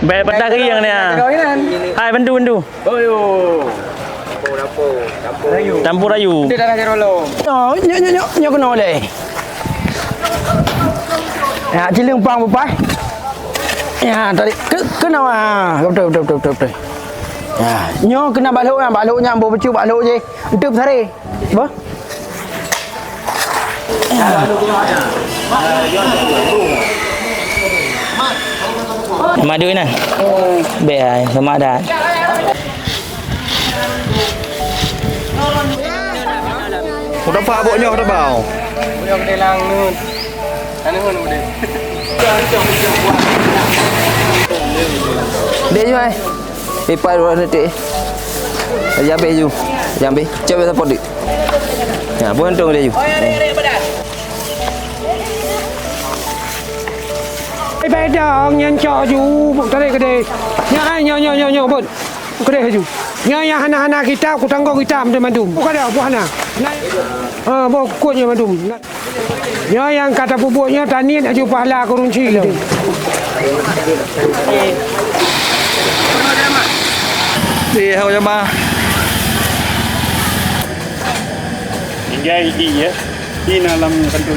Bè bật đa cái gì nè. Hai bên đu. Campur ayu. Nyo kena le. Ya, ciling pang apa? Ya, tadi kena betul. Ya, nyo kena baloknya ambo becu balok je. Untuk sare. Apa? Madu ini. Bè sama ada. Udah pak boknya udah bau. Udah gede lang nun. Ano nun udah. Dia je ai. Pipai dua detik. Jambe ju. Jambe. Cepat support dik. Ya, buntung dia ju. Bé đong nhân cho chú một cái đây nhớ bột cái đây chú nhớ hana kita aku tanggung kita teman dum bukan ada bukan hana bo kuatnya mandum nhớ yang kata pupuknya tanian aju pahala kurunci lo Đi heo cho ba. Những cái gì vậy? Đi nào làm con tôi.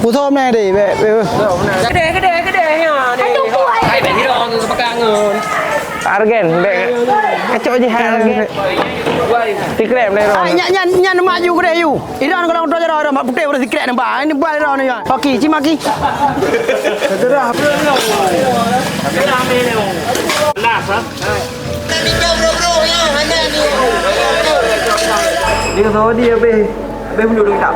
Phù thôm này để về cái đề nha hai bảy kilo rồi bác càng rồi argen để cái chỗ gì argen tikrem đây rồi nyan maju ke dia you iran kalau udah jadi orang putih udah tikrem nampak ini balik orang ni paki cimaki terserah Đi cái số đi bên dulu kita.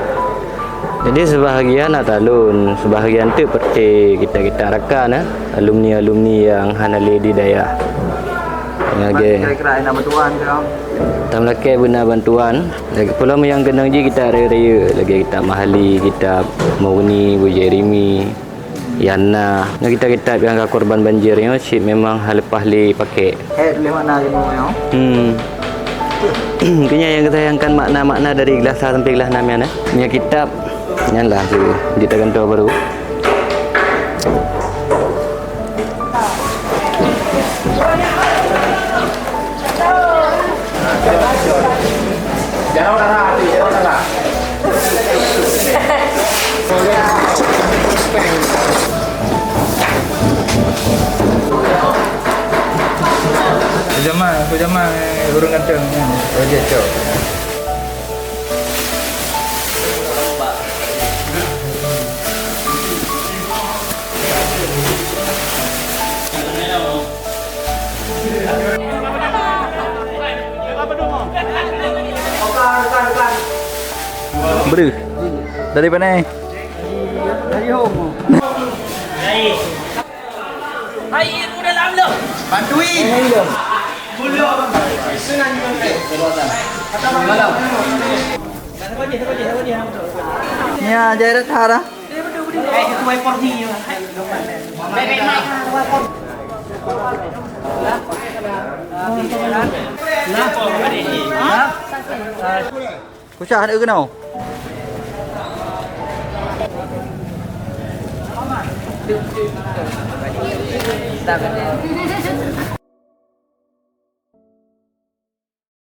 Jadi sebahagian atalun, sebahagian tu seperti kita rakan alumni yang hanale di daya. Yang Kira-kira nama tuan kau. tam laki guna bantuan. Lagi pula yang kenang je kita raya-raya lagi kita mahali, kita Mauni, Bu Jeremy, Yana. Kita yang korban banjir ni sip memang hal pahli pakai. Boleh mana je mau ya? Kenya yang ketayangkan makna-makna dari gelas sampai gelas 6 ya. Punya kitab nyanlah tu di tangan tu baru. Jangan dah hati, jangan dah. Zaman urung kantong roja cok. Beri dari mana? dari home hai udah làm được Bantuin. Ya, jadi thara. quay porti Kucah ada ke nào?